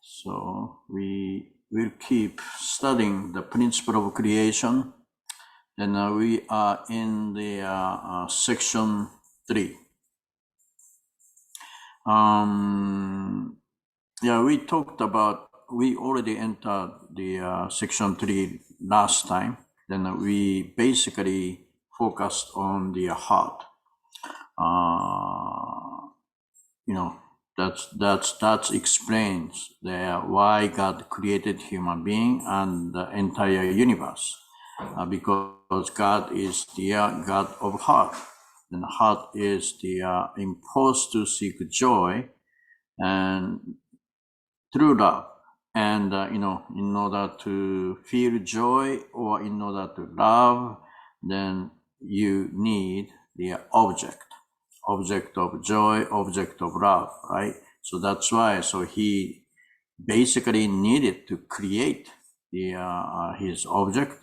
So we will keep studying the principle of creation. And we are in the section 3. We already entered the section 3 last time. Then we basically focused on the heart. That explains why God created human being and the entire universe. Because God is the God of heart, and heart is the impulse to seek joy and through love. And in order to feel joy or in order to love, then you need the object of joy, object of love, right? So that's why. So he basically needed to create his object,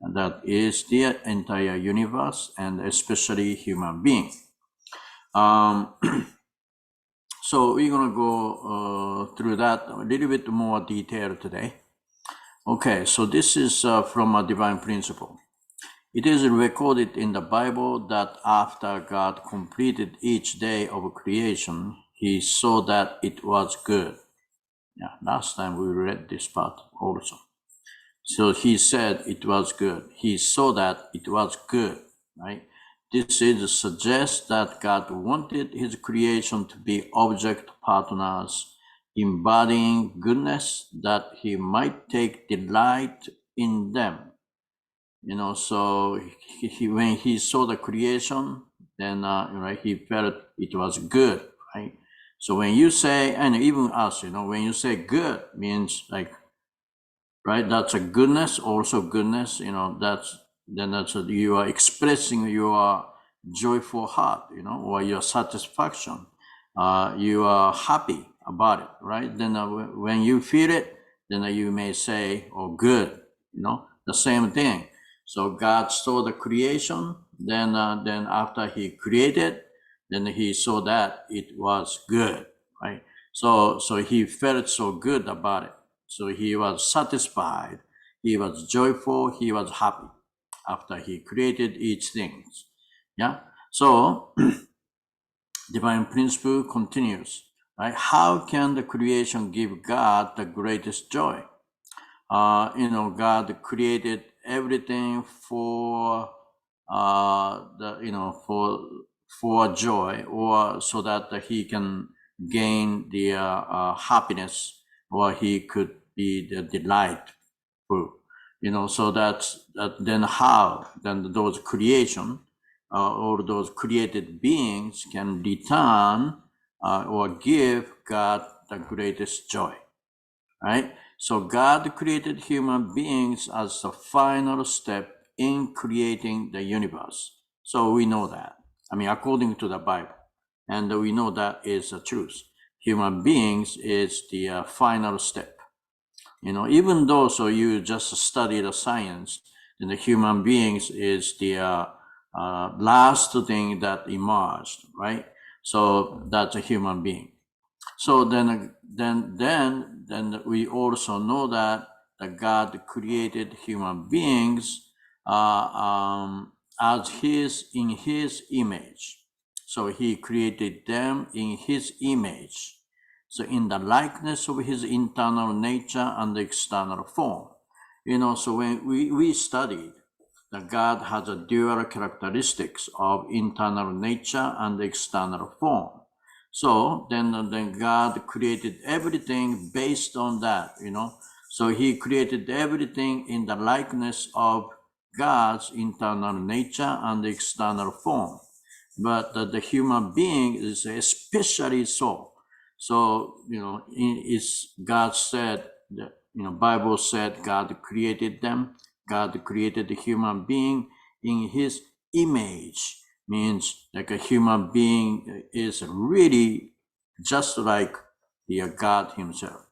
and that is the entire universe and especially human being. So we're gonna go through that a little bit more detail today. Okay, so this is from a divine principle. It is recorded in the Bible that after God completed each day of creation, he saw that it was good. Yeah, last time we read this part also. So he said it was good. He saw that it was good, right? This is suggests that God wanted his creation to be object partners, embodying goodness that he might take delight in them. So when he saw the creation, then he felt it was good, right? So when you say, and even us, when you say good means like, right, that's a goodness, also goodness, that's you are expressing your joyful heart, or your satisfaction. You are happy about it, right? Then when you feel it, then you may say, oh, good, the same thing. So God saw the creation, then after he created, then he saw that it was good, right? So he felt so good about it. So he was satisfied, he was joyful, he was happy after he created each thing. Yeah. So divine principle continues, right? How can the creation give God the greatest joy? God created everything for for joy, or so that he can gain the happiness, or he could be the delightful. So that then how then those creation or those created beings can return or give God the greatest joy, right? So God created human beings as the final step in creating the universe. So we know that. According to the Bible, and we know that is the truth. Human beings is the final step. Even though so you just study the science, and the human beings is the last thing that emerged, right? So that's a human being. So then we also know that God created human beings as in His image. So He created them in His image. So in the likeness of His internal nature and the external form. So when we studied that God has a dual characteristics of internal nature and external form. So then God created everything based on that, So he created everything in the likeness of God's internal nature and the external form. But the human being is especially so. So, God said that, Bible said God created them. God created the human being in his image. Means like a human being is really just like the God himself.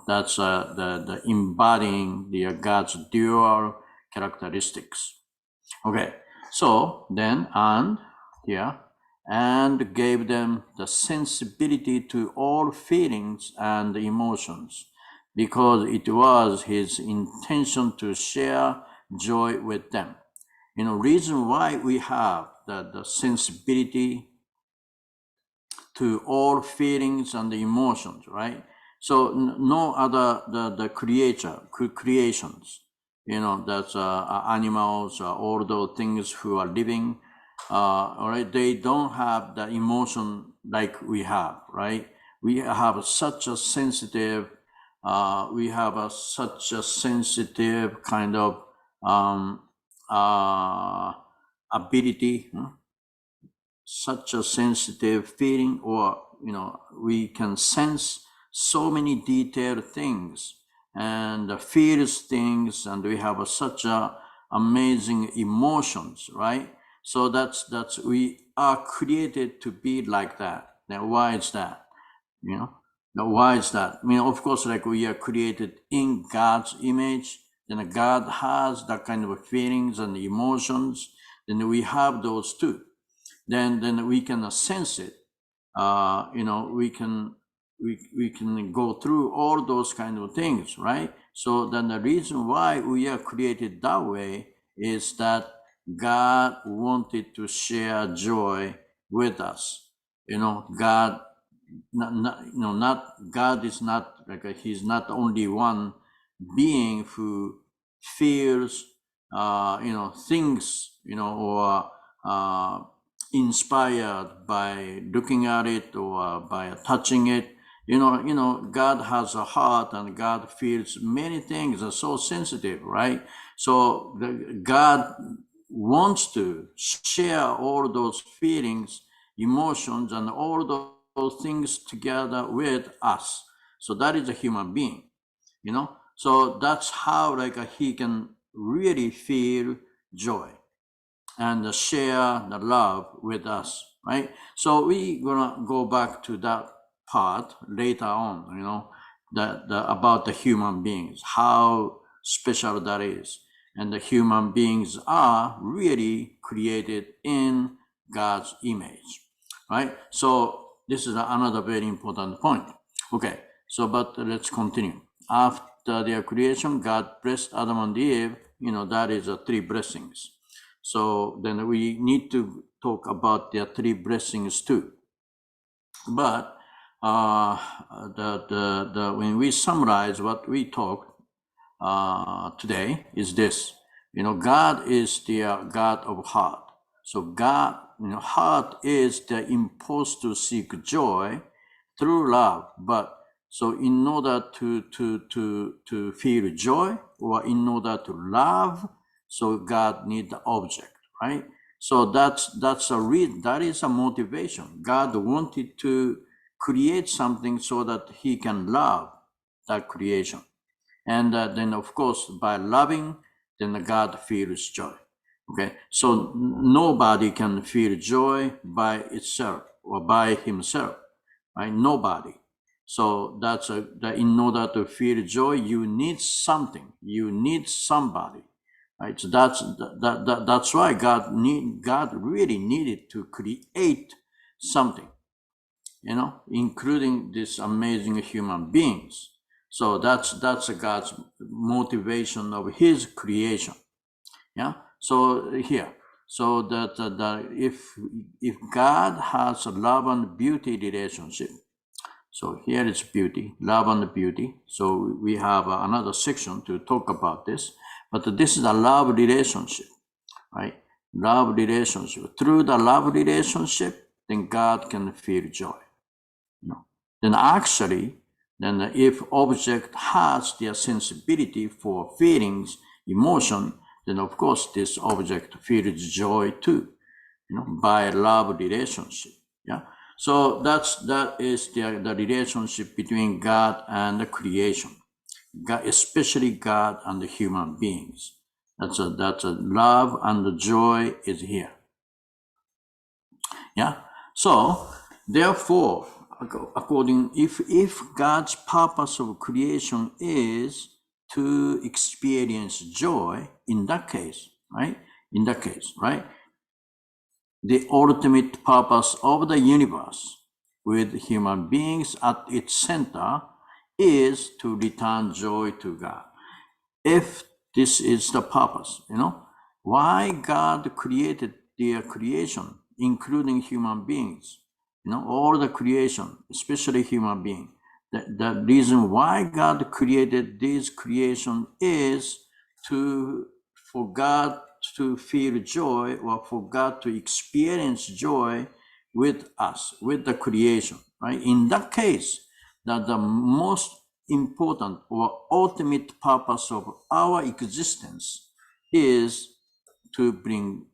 That's the embodying the God's dual characteristics. Okay, so then and here, and gave them the sensibility to all feelings and emotions, because it was his intention to share joy with them. Reason why we have the sensibility to all feelings and emotions, right? So no other the creations, that's animals, all those things who are living, all right, they don't have the emotion like we have, right? We have such a sensitive, kind of ability, such a sensitive feeling, or we can sense so many detailed things and feels things, and we have such a amazing emotions, right? So that's we are created to be like that. Now why is that? Now why is that? Of course, like we are created in God's image, then God has that kind of feelings and emotions, then we have those too. Then we can sense it. We can go through all those kind of things, right? So then the reason why we are created that way is that God wanted to share joy with us. God, God is not like he's not only one being who feels, things, or inspired by looking at it or by touching it. God has a heart, and God feels many things, are so sensitive, right? So God wants to share all those feelings, emotions, and all those things together with us. So that is a human being, so that's how he can really feel joy and share the love with us, right? So we're gonna go back to that part later on, about the human beings, how special that is. And the human beings are really created in God's image, right? So this is another very important point. Okay, so but let's continue. After their creation, God blessed Adam and Eve, that is three blessings. So then we need to talk about the three blessings too. But when we summarize what we talked today is this. God is the God of heart. So God, heart is the impulse to seek joy through love. But so in order to feel joy, or in order to love, so God need the object, right? So that is a motivation. God wanted to create something so that he can love that creation. And then, of course, by loving, then God feels joy. Okay, so nobody can feel joy by itself or by himself, right? Nobody. So that's that in order to feel joy, you need something. You need somebody, right? So that's why God really needed to create something, including these amazing human beings. So that's God's motivation of his creation. Yeah. So here, so that if God has a love and beauty relationship, so here is beauty, love and beauty. So we have another section to talk about this, but this is a love relationship, right? Love relationship. Through the love relationship, then God can feel joy. Then actually, then if object has their sensibility for feelings, emotion, then of course this object feels joy too, by love relationship. Yeah. So that is the relationship between God and the creation, God, especially God and the human beings. That's a love and the joy is here. Yeah. So therefore, according if God's purpose of creation is to experience joy, in that case, right? the ultimate purpose of the universe, with human beings at its center, is to return joy to God. If this is the purpose, why God created their creation, including human beings, all the creation, especially human being. The reason why God created this creation is for God to feel joy, or for God to experience joy with us, with the creation, right? In that case, that the most important or ultimate purpose of our existence is to bring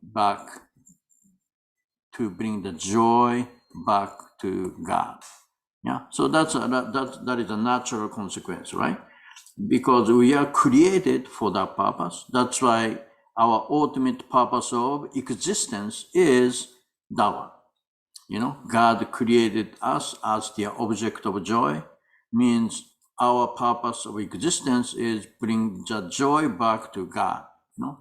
the joy back to God. Yeah, so that is a natural consequence, right? Because we are created for that purpose. That's why our ultimate purpose of existence is that one. God created us as the object of joy, means our purpose of existence is bring the joy back to God.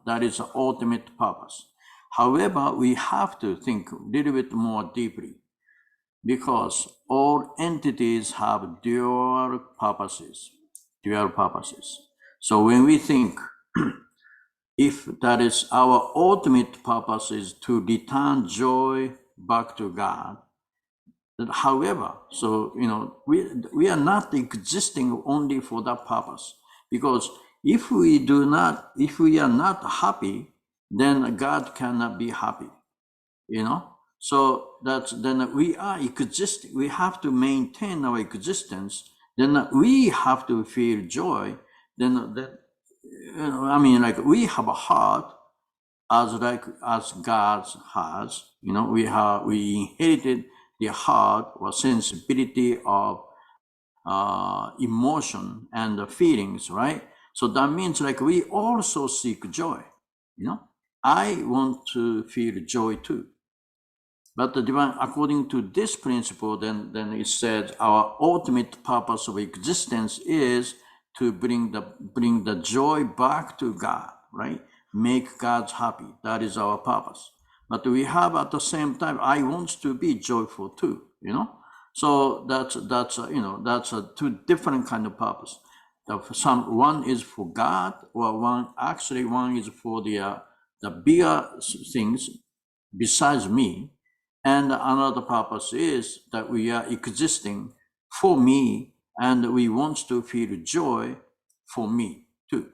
That is the ultimate purpose. However, we have to think a little bit more deeply, because all entities have dual purposes. So when we think, if that is our ultimate purpose is to return joy back to God, however, so we are not existing only for that purpose, because if we are not happy, then God cannot be happy. So then we are existing. We have to maintain our existence. Then we have to feel joy. Then we have a heart as God has. We inherited the heart or sensibility of emotion and the feelings, right? So that means we also seek joy. I want to feel joy too. But the divine, according to this principle, then it says our ultimate purpose of existence is to bring the joy back to God, right? Make God happy. That is our purpose. But we have at the same time, I want to be joyful too, So that's a two different kind of purpose. One is for God, or one is for the bigger things besides me. And another purpose is that we are existing for me, and we want to feel joy for me too.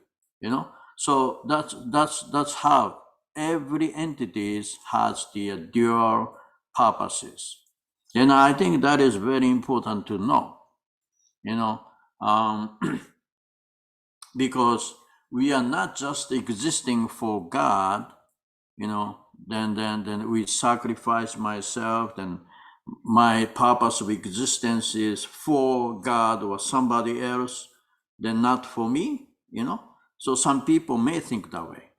So that's how every entity has the dual purposes. And I think that is very important to know. Because we are not just existing for God, then we sacrifice myself, then my purpose of existence is for God or somebody else, then not for me, So some people may think that way.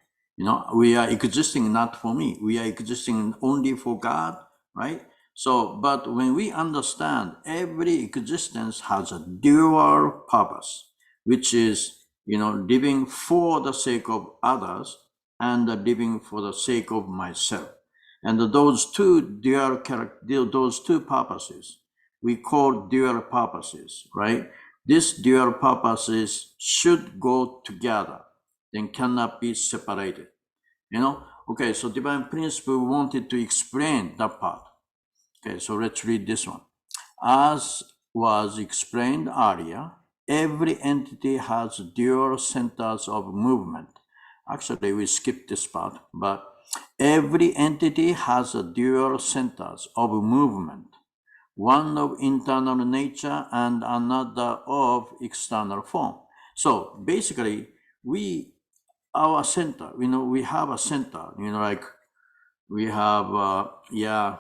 We are existing not for me. We are existing only for God, right? So, but when we understand every existence has a dual purpose, which is, living for the sake of others and living for the sake of myself. And those two purposes, we call dual purposes, right? These dual purposes should go together, then cannot be separated. Okay, so divine principle wanted to explain that part. Okay, so let's read this one. As was explained earlier, every entity has dual centers of movement. Actually, we skipped this part, but every entity has a dual centers of movement, one of internal nature and another of external form. So basically, our center, we have a center, we have,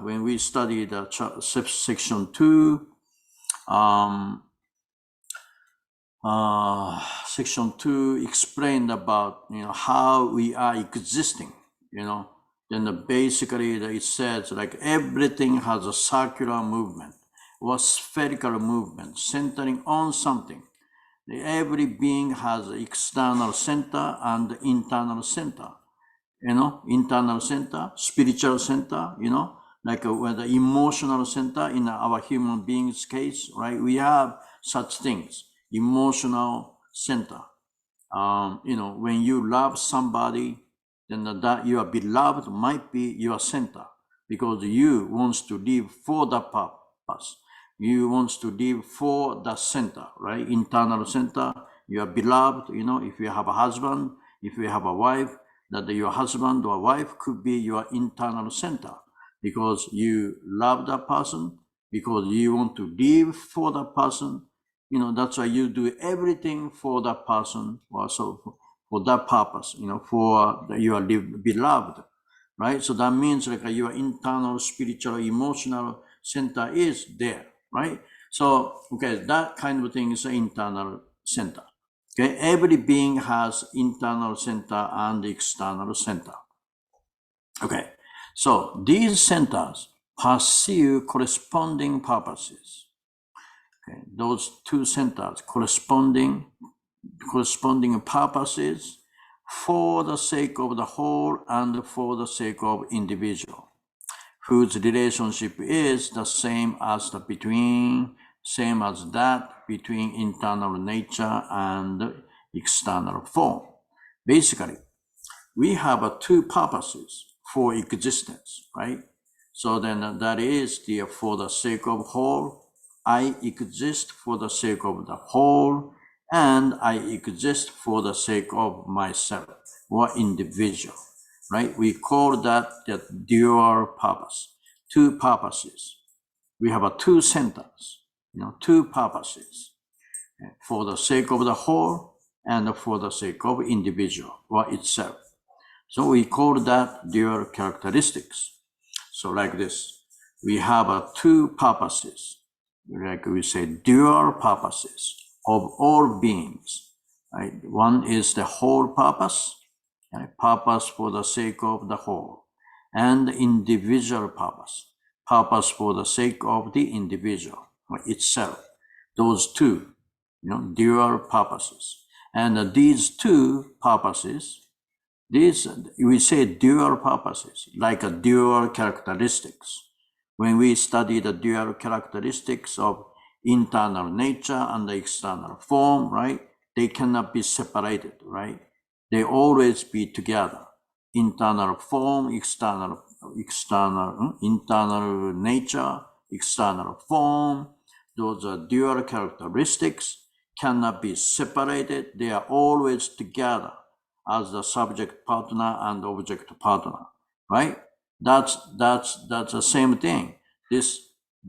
when we study the section 2, section 2 explained about, how we are existing, then basically it says everything has a circular movement or spherical movement centering on something. Every being has external center and internal center. internal center, spiritual center, like with the emotional center in our human beings case, right? We have such things, emotional center. When you love somebody, then that your beloved might be your center, because you wants to live for the purpose. You wants to live for the center, right? Internal center, your beloved, if you have a husband, if you have a wife, that your husband or wife could be your internal center, because you love that person, because you want to live for that person. That's why you do everything for that person, also for that purpose, for your beloved, right? So that means like your internal spiritual, emotional center is there, right? So, okay, that kind of thing is an internal center. Okay, every being has internal center and external center. Okay, so these centers pursue corresponding purposes. Okay, those two centers corresponding purposes for the sake of the whole and for the sake of individual, whose relationship is the same as that between internal nature and external form. Basically, we have two purposes for existence, right? So then that is for the sake of whole. I exist for the sake of the whole, and I exist for the sake of myself or individual, right? We call that the dual purpose, two purposes. We have two centers, two purposes, for the sake of the whole and for the sake of individual or itself. So we call that dual characteristics. So like this, we have two purposes, like we say, dual purposes of all beings. Right? One is the whole purpose, purpose for the sake of the whole, and individual purpose for the sake of the individual itself. Those two, dual purposes. And these two purposes, we say dual purposes, like a dual characteristics. When we study the dual characteristics of internal nature and the external form, right? They cannot be separated, right? They always be together. Internal form, internal nature, external form. Those are dual characteristics, cannot be separated. They are always together as the subject partner and object partner, right? That's the same thing. This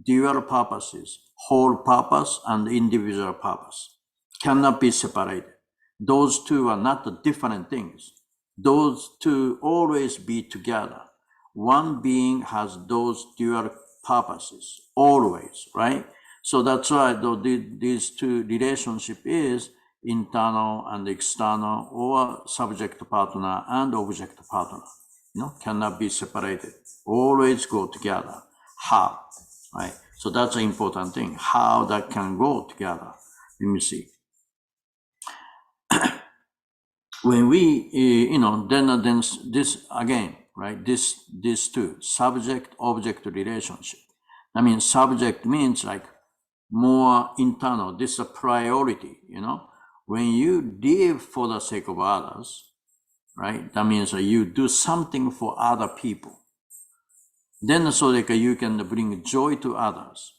dual purposes, whole purpose and individual purpose, cannot be separated. Those two are not the different things. Those two always be together. One being has those dual purposes always, right? So that's why these two relationship is internal and external, or subject partner and object partner, cannot be separated, always go together. How, right? So that's an important thing, how that can go together. Let me see. When we, then this again, right? This two, subject-object relationship. I mean, subject means like more internal. This is a priority, When you live for the sake of others, right? That means you do something for other people. Then so that you can bring joy to others,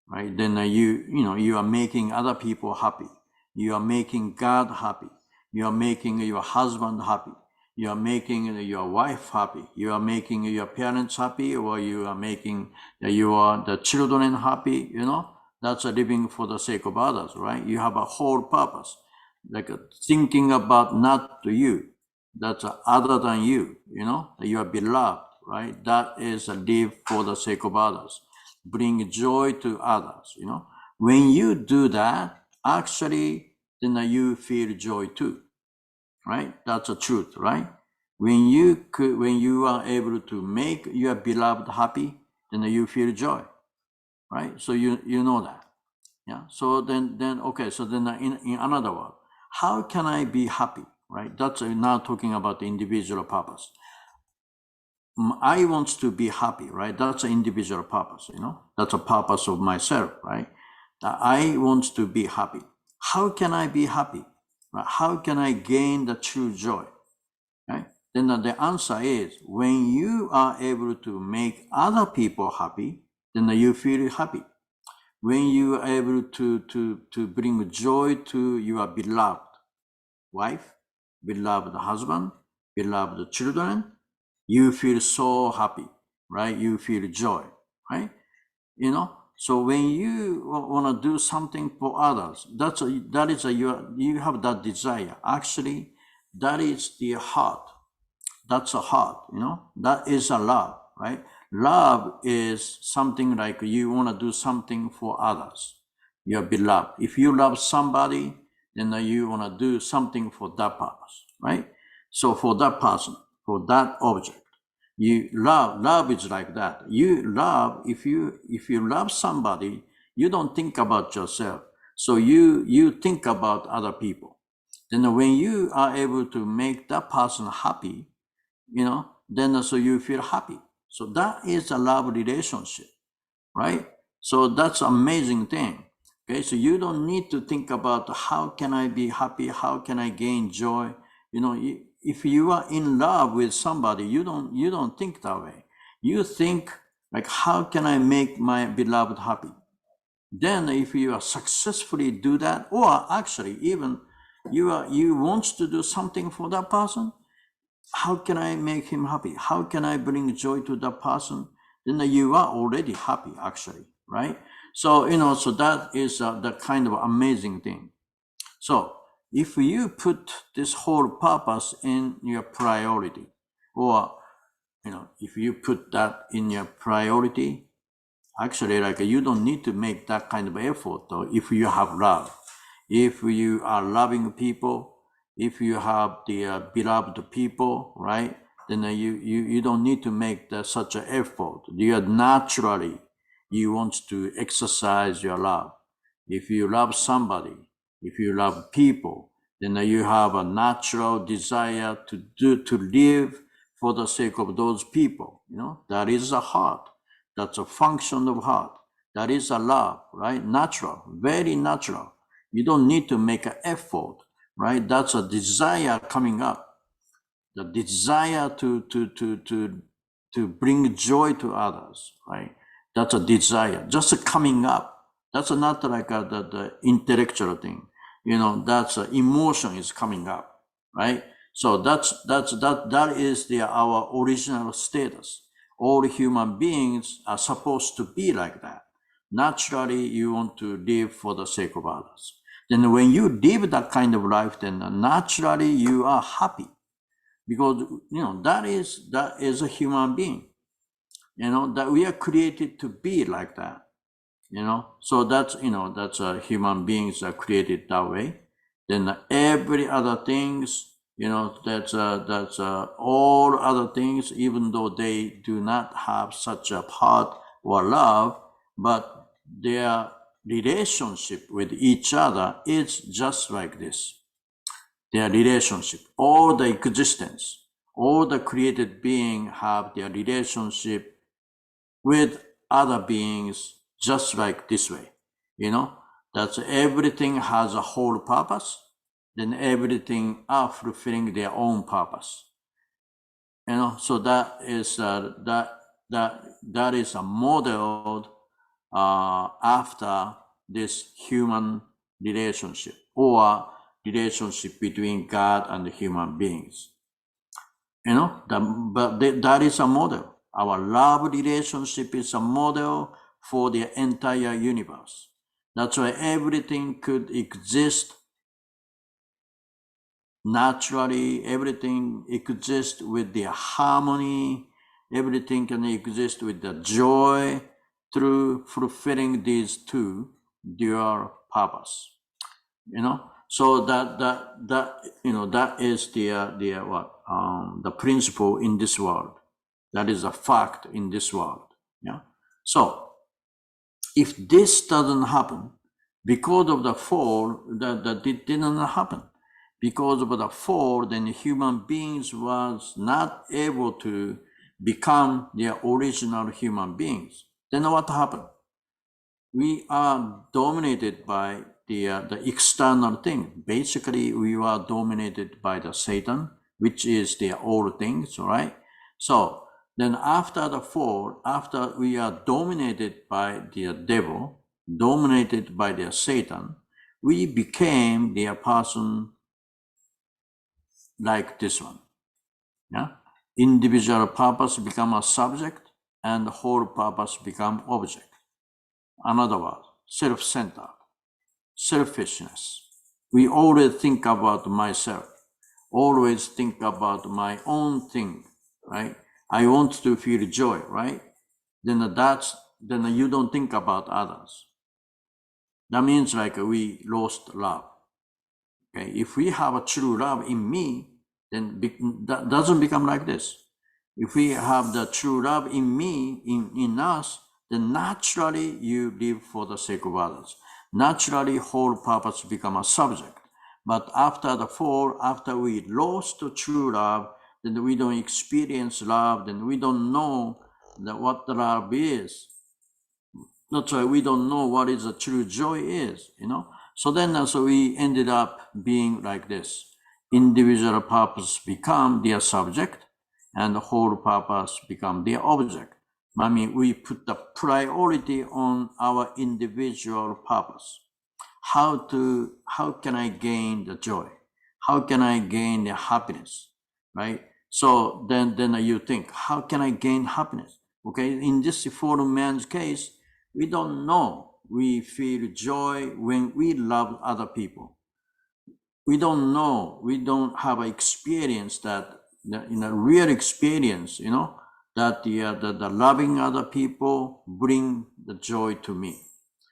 right? Then you are making other people happy. You are making God happy. You are making your husband happy. You are making your wife happy. You are making your parents happy, or you are making the children happy, That's a living for the sake of others, right? You have a whole purpose, like thinking about not to you, that's other than you, you are beloved, right? That is a live for the sake of others, bring joy to others, When you do that, actually, then you feel joy too, right? That's the truth, right? When you are able to make your beloved happy, then you feel joy, right? So you know that. Yeah. So then okay. So then in another word, how can I be happy, right? That's now talking about the individual purpose. I want to be happy, right? That's an individual purpose, that's a purpose of myself, right? That I want to be happy. How can I be happy? Right? How can I gain the true joy? Right? Then the answer is when you are able to make other people happy, then you feel happy. When you are able to bring joy to your beloved wife, beloved husband, beloved children, you feel so happy, right? You feel joy, right? So when you want to do something for others, you have that desire. Actually, that is the heart. That's a heart, that is a love, right? Love is something like you want to do something for others, your beloved. If you love somebody, then you want to do something for that purpose, right? So for that person, for that object, you love is like that. You love, if you love somebody, you don't think about yourself. So you think about other people. Then when you are able to make that person happy, then so you feel happy. So that is a love relationship, right? So that's amazing thing. Okay, so you don't need to think about how can I be happy, how can I gain joy. If you are in love with somebody, you don't think that way. You think like, how can I make my beloved happy? Then if you are successfully do that, or actually even you want to do something for that person, how can I make him happy? How can I bring joy to that person? Then you are already happy, actually, right? So, so that is the kind of amazing thing. So if you put this whole purpose in your priority, or, if you put that in your priority, actually, like, you don't need to make that kind of effort, though, if you have love. If you are loving people, if you have the beloved people, right, then you don't need to make such an effort. You naturally, you want to exercise your love. If you love somebody, if you love people, then you have a natural desire to live for the sake of those people. That is a heart. That's a function of heart. That is a love, right? Natural, very natural. You don't need to make an effort, right? That's a desire coming up. The desire to bring joy to others, right? That's a desire, just coming up. That's not like the intellectual thing. That's emotion is coming up, right? So that is our original status. All human beings are supposed to be like that. Naturally, you want to live for the sake of others. Then when you live that kind of life, then naturally you are happy, because that is a human being. That we are created to be like that. So that's human beings are created that way. Then every other things, that's all other things, even though they do not have such a heart or love, but their relationship with each other is just like this. Their relationship, all the existence, all the created beings have their relationship with other beings just like this way. That's everything has a whole purpose, then everything are fulfilling their own purpose. So that is that is a model after this human relationship, or relationship between God and the human beings. That is a model. Our love relationship is a model for the entire universe. That's why everything could exist naturally, everything exists with the harmony, everything can exist with the joy through fulfilling these two dual purpose. So that is the principle in this world. That is a fact in this world. Yeah. So if this doesn't happen, because of the fall, that it didn't happen. Because of the fall, then human beings was not able to become their original human beings, then what happened? We are dominated by the external thing. Basically, we are dominated by the Satan, which is the old things, right? So then after the fall, after we are dominated by the devil, dominated by the Satan, we became the person like this one. Yeah? Individual purpose become a subject and whole purpose become object. Another word, self-centered, selfishness. We always think about myself, always think about my own thing, right? I want to feel joy, right? Then you don't think about others. That means like we lost love. Okay, if we have a true love in me, then that doesn't become like this. If we have the true love in me, in us, then naturally you live for the sake of others. Naturally, whole purpose become a subject. But after the fall, after we lost the true love, then we don't experience love, then we don't know what the love is. That's why we don't know what is a true joy is, So then so we ended up being like this. Individual purpose become their subject and the whole purpose become their object. I mean, we put the priority on our individual purpose. How can I gain the joy? How can I gain the happiness, right? So then you think, how can I gain happiness? Okay, in this fallen man's case, we don't know. We feel joy when we love other people. We don't know. We don't have an experience that, in a real experience, that the loving other people bring the joy to me.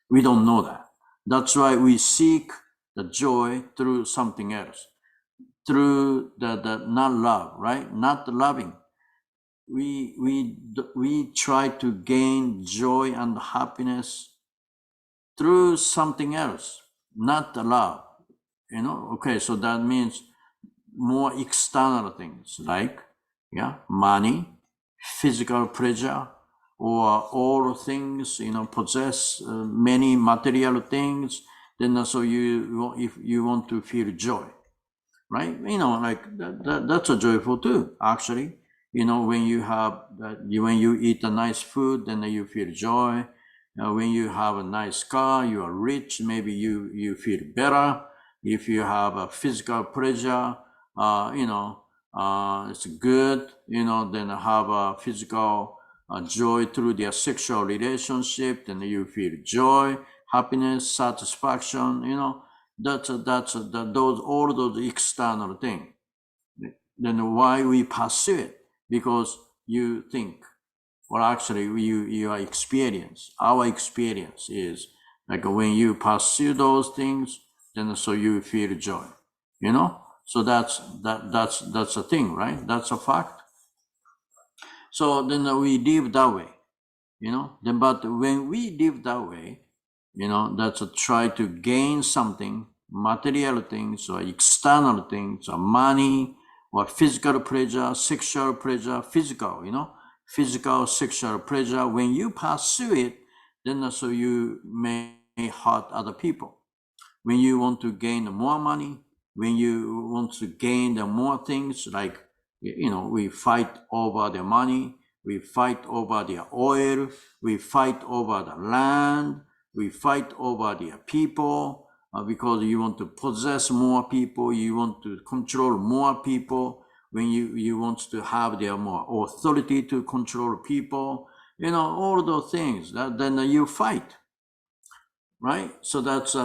We don't know that. That's why we seek the joy through something else, through the not love, right? Not loving. We try to gain joy and happiness through something else, not the love. Okay, so that means more external things like money, physical pleasure, or all things, possess many material things. Then so if you want to feel joy, right? Like that's a joyful too, actually. When you have when you eat a nice food, then you feel joy. When you have a nice car, you are rich, maybe you feel better. If you have a physical pleasure, it's good, then have a physical joy through their sexual relationship, then you feel joy, happiness, satisfaction, all those external things. Then why we pursue it? Because you think, well, actually, your experience, our experience is like when you pursue those things, then so you feel joy, So that's a thing, right? That's a fact. So then we live that way, Then but when we live that way, that's a try to gain something, material things or external things or money or physical pleasure, sexual pleasure, physical, physical, sexual pleasure. When you pursue it, then so you may hurt other people. When you want to gain more money, when you want to gain the more things, like, we fight over the money, we fight over the oil, we fight over the land, we fight over the people, because you want to possess more people, you want to control more people, when you want to have their more authority to control people, all those things, then you fight. Right? So that's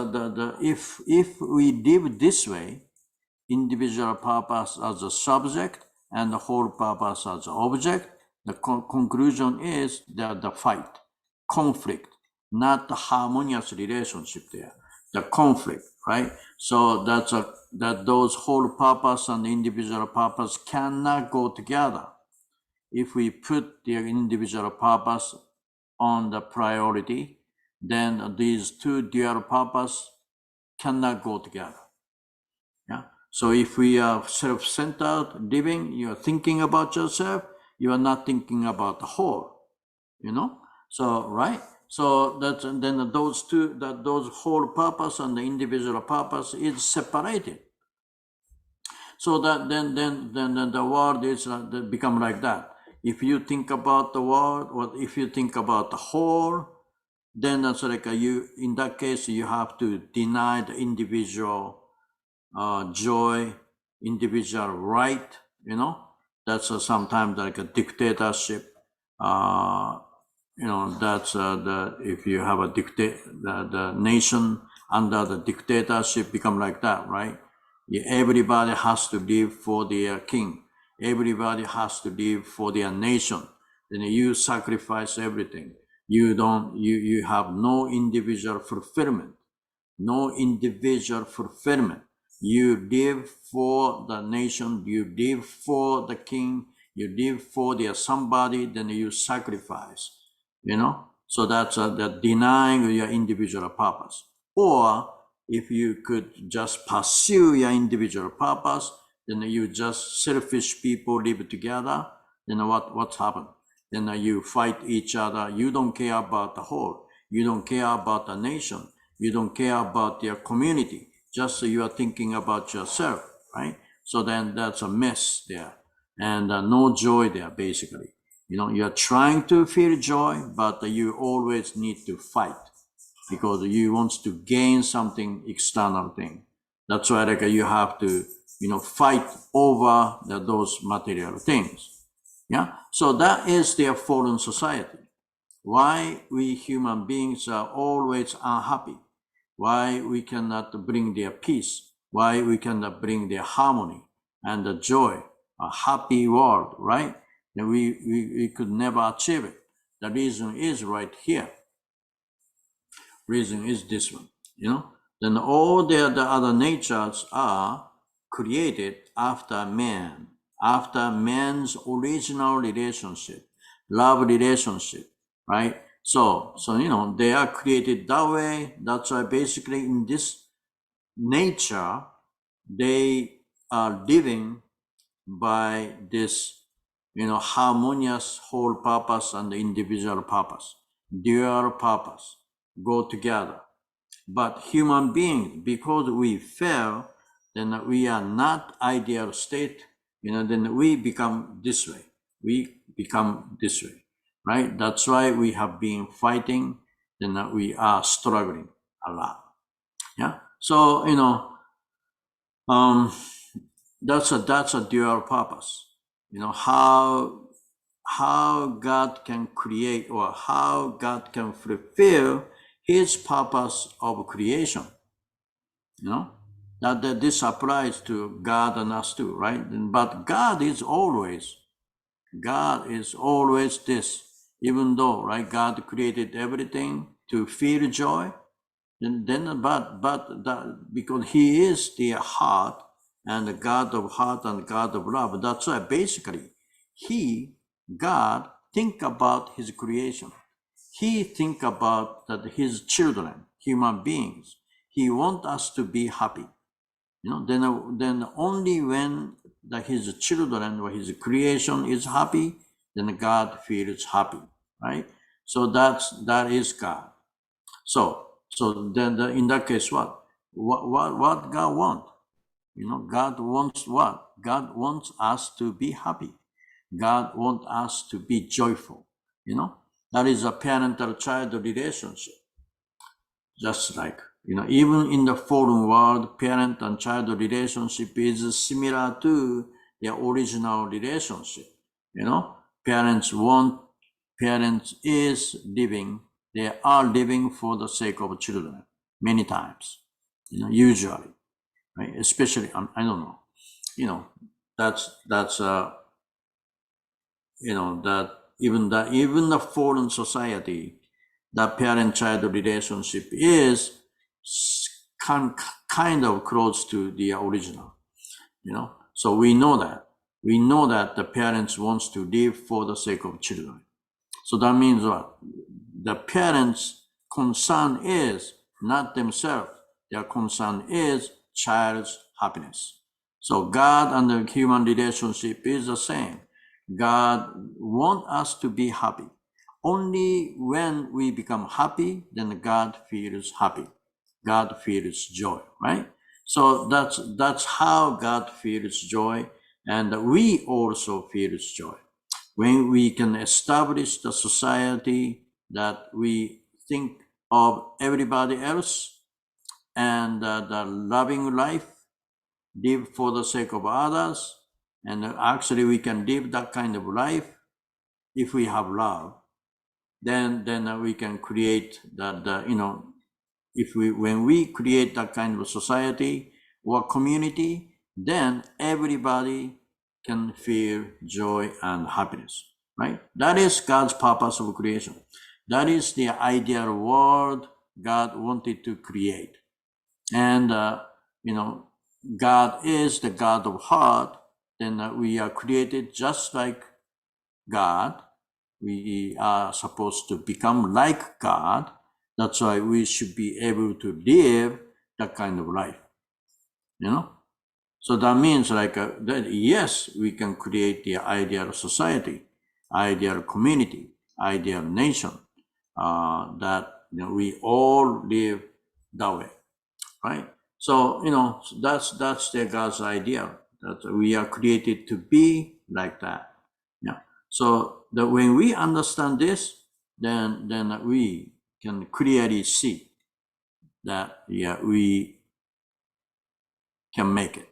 if we live this way, individual purpose as a subject and the whole purpose as an object, the conclusion is that the fight, conflict, not the harmonious relationship there, the conflict, right? So that those whole purpose and individual purpose cannot go together. If we put the individual purpose on the priority, then these two dual purpose cannot go together. Yeah. So if we are self-centered living, you're thinking about yourself, you are not thinking about the whole, So, right? So that's, and then those two, that those whole purpose and the individual purpose is separated. So that then the world is become like that. If you think about the world, or if you think about the whole, then that's like in that case, you have to deny the individual joy, individual right, That's sometimes like a dictatorship. That's if you have a the nation under the dictatorship become like that, right? Everybody has to live for their king. Everybody has to live for their nation. Then you sacrifice everything. You have no individual fulfillment. No individual fulfillment. You live for the nation, you live for the king, you live for their somebody, then you sacrifice, So that's the denying your individual purpose. Or if you could just pursue your individual purpose, then you just selfish people live together, then what's happened? Then you fight each other. You don't care about the whole. You don't care about the nation. You don't care about your community. Just you are thinking about yourself, right? So then that's a mess there, and no joy there, basically. You are trying to feel joy, but you always need to fight because you want to gain something external thing. That's why like you have to, fight over those material things. Yeah. So that is their fallen society. Why we human beings are always unhappy. Why we cannot bring their peace. Why we cannot bring their harmony and the joy, a happy world, right? And we could never achieve it. The reason is right here. Reason is this one, Then all the other natures are created after man, after man's original relationship, love relationship, right? So they are created that way. That's why basically in this nature, they are living by this, harmonious whole purpose and the individual purpose, dual purpose go together. But human beings, because we fell, then we are not ideal state, then we become this way. We become this way, right? That's why we have been fighting, then we are struggling a lot. Yeah. So, that's a dual purpose. How God can create or how God can fulfill his purpose of creation. That this applies to God and us too, right? But God is always this, even though, right, God created everything to feel joy, because he is the heart and the God of heart and God of love. That's why basically God think about his creation. He think about his children, human beings. He want us to be happy. Then only when his children or his creation is happy, then God feels happy, right? So that is God. So then in that case, what God want? God wants what? God wants us to be happy. God wants us to be joyful. That is a parental-child relationship. Just like, even in the fallen world, parent and child relationship is similar to their original relationship. Parents they are living for the sake of children many times, usually, right? Especially, I don't know, that's that even the fallen society, the parent-child relationship is kind of close to the original, So we know that the parents wants to live for the sake of children. So that means what? The parents' concern is not themselves. Their concern is child's happiness. So God and the human relationship is the same. God wants us to be happy. Only when we become happy, then God feels happy. God feels joy, right? So that's how God feels joy, and we also feel joy. When we can establish the society that we think of everybody else and the loving life, live for the sake of others, and actually we can live that kind of life if we have love, then we can create that, if we when we create that kind of society or community, then everybody can feel joy and happiness, right? That is God's purpose of creation. That is the ideal world God wanted to create. And God is the God of heart. Then we are created just like God. We are supposed to become like God. That's why we should be able to live that kind of life, So that means that yes, we can create the ideal society, ideal community, ideal nation, that we all live that way, right? So that's the God's idea, that we are created to be like that. Yeah. So that when we understand this, then we can clearly see that we can make it.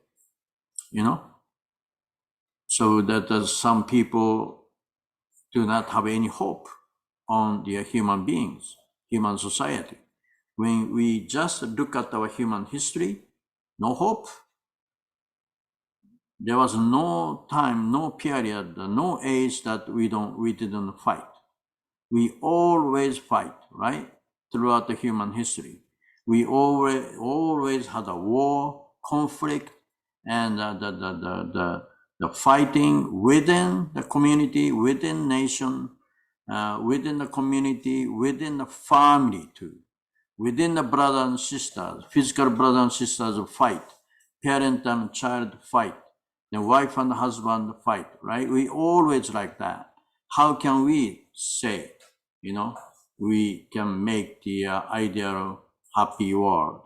So that some people do not have any hope on their human beings, human society. When we just look at our human history, no hope. There was no time, no period, no age that we didn't fight. We always fight, right? Throughout the human history. We always had a war, conflict, and the fighting within the community, within nation, within the community, within the family too. Within the brothers and sisters, physical brothers and sisters fight, parent and child fight, the wife and husband fight, right? We always like that. How can we say, we can make the ideal happy world?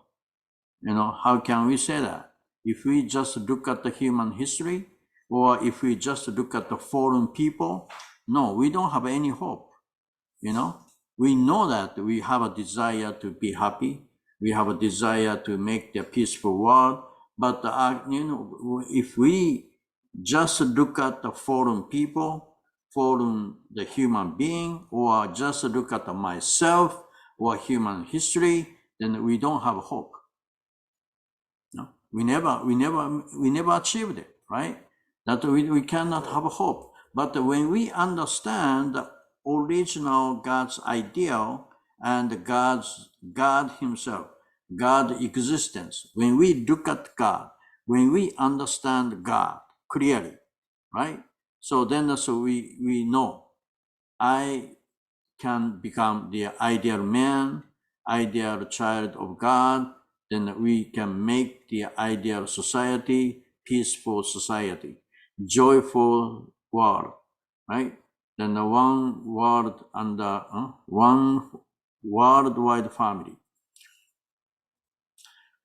How can we say that? If we just look at the human history, or if we just look at the fallen people, no, we don't have any hope. We know that we have a desire to be happy. We have a desire to make the peaceful world. But if we just look at the fallen people, fallen the human being, or just look at myself or human history, then we don't have hope. No? We never achieved it, right? That we cannot have hope. But when we understand the original God's ideal and God Himself, God existence, when we look at God, when we understand God clearly, right? So then we know I can become the ideal man, ideal child of God, then we can make the ideal society, peaceful society, joyful world, right? Then the one world under one worldwide family.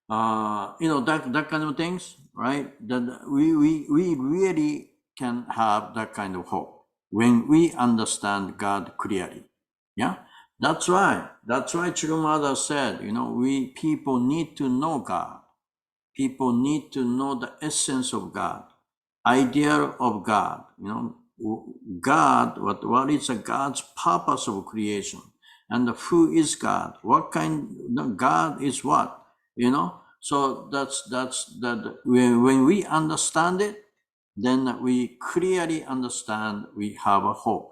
That kind of things, right? Then we really can have that kind of hope when we understand God clearly. Yeah, that's why Chirumada said, we people need to know God. People need to know the essence of God, idea of God. God. What is God's purpose of creation, and who is God? What kind? God is what? So that's that. When we understand it, then we clearly understand we have a hope,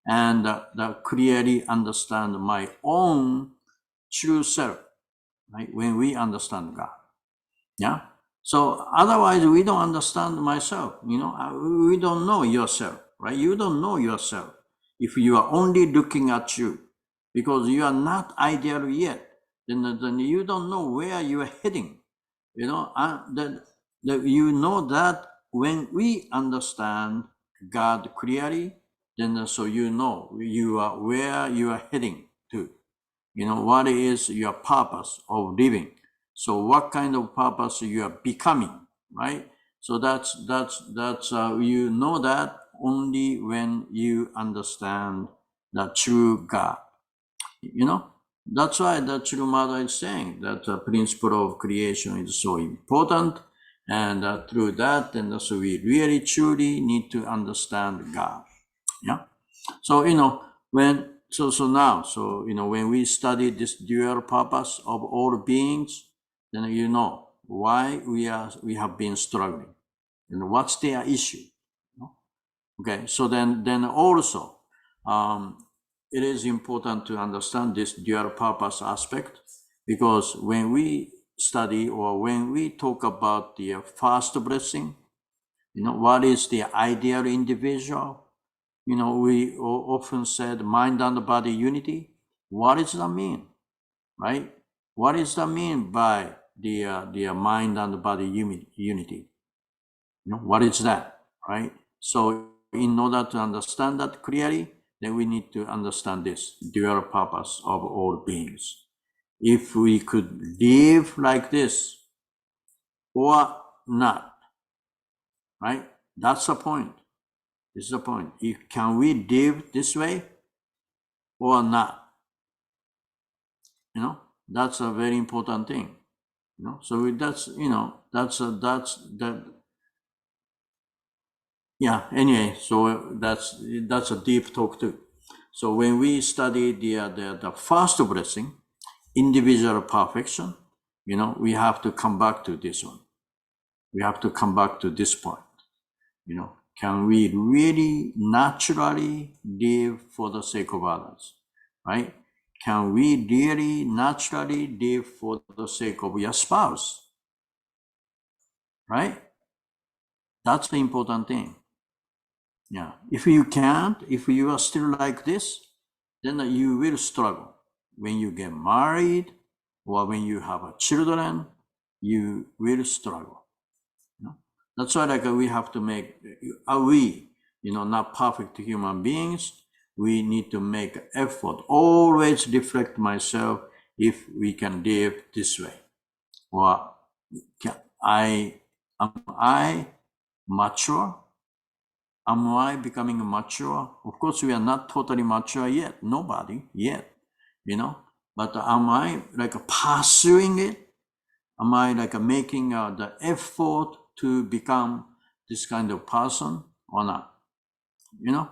and that clearly understand my own true self, right? When we understand God, yeah. So otherwise, we don't understand myself. We don't know yourself, right? You don't know yourself if you are only looking at you, because you are not ideal yet. Then you don't know where you are heading. You know that when we understand God clearly, then so you know you are where you are heading to. You know, what is your purpose of living? So what kind of purpose you are becoming, right? So that's you know that only when you understand the true God. You know, that's why the true mother is saying that the principle of creation is so important, and through that, then so we really truly need to understand God. Yeah. So you know when now you know when we study this dual purpose of all beings, then you know why we have been struggling and what's their issue. Okay, so then also it is important to understand this dual purpose aspect, because when we study or when we talk about the first blessing, you know, what is the ideal individual? You know, we often said mind and body unity. What does that mean, right? What does that mean by the mind and body unity? You know, what is that, right? So in order to understand that clearly, then we need to understand this dual purpose of all beings. If we could live like this or not, right? That's the point. This is the point. Can we live this way or not? You know, that's a very important thing. You know, so that's that. Yeah. Anyway, so that's a deep talk too. So when we study the first blessing, individual perfection, you know, we have to come back to this one. We have to come back to this point. You know, can we really naturally live for the sake of others, right? Can we really naturally live for the sake of your spouse, right? That's the important thing. Yeah. If you can't, if you are still like this, then you will struggle. When you get married or when you have children, you will struggle. You know? That's why like we have to make, we, you know, not perfect human beings, we need to make effort, always reflect myself if we can live this way. Or am I mature? Am I becoming mature? Of course, we are not totally mature yet. Nobody yet, you know. But am I like pursuing it? Am I like making the effort to become this kind of person or not? You know,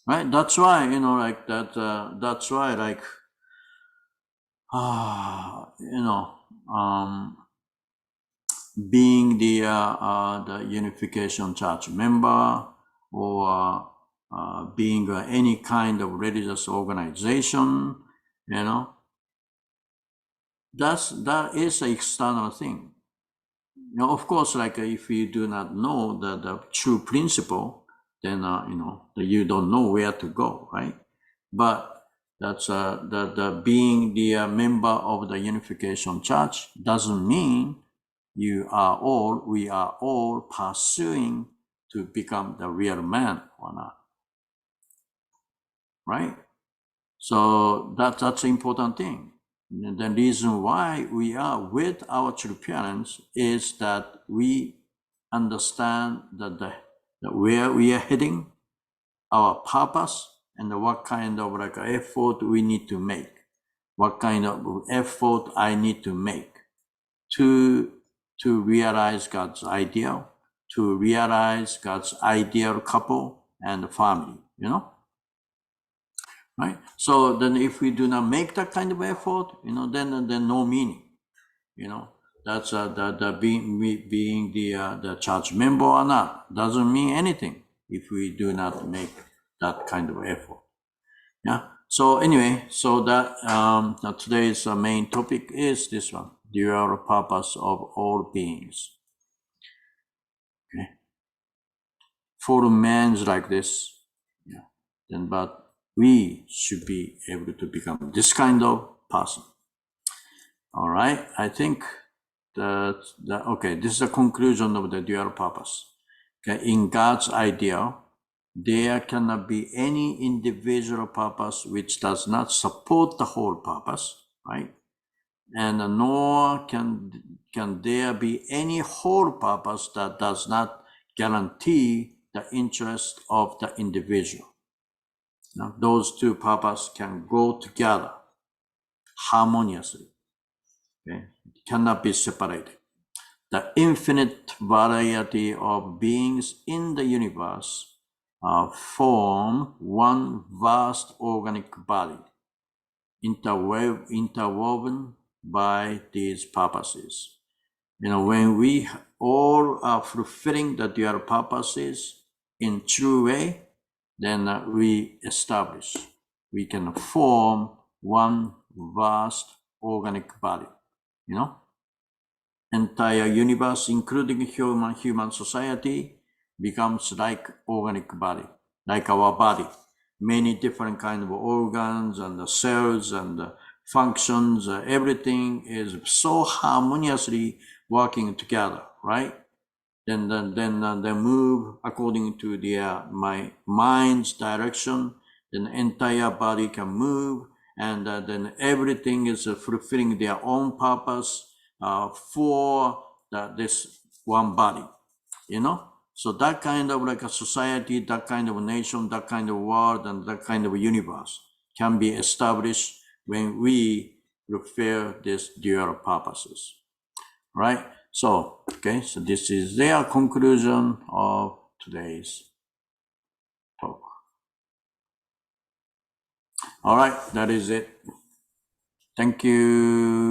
right? That's why, you know, like that. That's why, like, you know, being the Unification Church member, or being any kind of religious organization, you know, that is an external thing. You know, of course, like if you do not know the true principle, then you know, you don't know where to go, right? But that's the being the member of the Unification Church doesn't mean we are all pursuing to become the real man or not, right? So that's an important thing. The reason why we are with our true parents is that we understand that where we are heading, our purpose, and what kind of like effort we need to make, what kind of effort I need to make to realize God's ideal, to realize God's ideal couple and family, you know? Right? So then if we do not make that kind of effort, you know, then no meaning, you know. That's the being the church member or not doesn't mean anything if we do not make that kind of effort. Yeah. So anyway, so that today's main topic is this one: dual purpose of all beings. Okay. For men like this, yeah. Then but we should be able to become this kind of person. All right. I think okay. This is the conclusion of the dual purpose. Okay. In God's ideal, there cannot be any individual purpose which does not support the whole purpose, right? And nor can there be any whole purpose that does not guarantee the interest of the individual. Now, those two purposes can go together harmoniously. Okay? It cannot be separated. The infinite variety of beings in the universe form one vast organic body, interwoven by these purposes. When we all are fulfilling the dual purposes in true way, then we can form one vast organic body. Entire universe, including human society, becomes like organic body, like our body. Many different kind of organs and the cells and the functions, everything is so harmoniously working together, right? Then they move according to my mind's direction. Then the entire body can move, and then everything is fulfilling their own purpose for this one body. So that kind of like a society, that kind of nation, that kind of world, and that kind of universe can be established when we fulfill these dual purposes, right? So this is their conclusion of today's talk. All right, that is it. Thank you.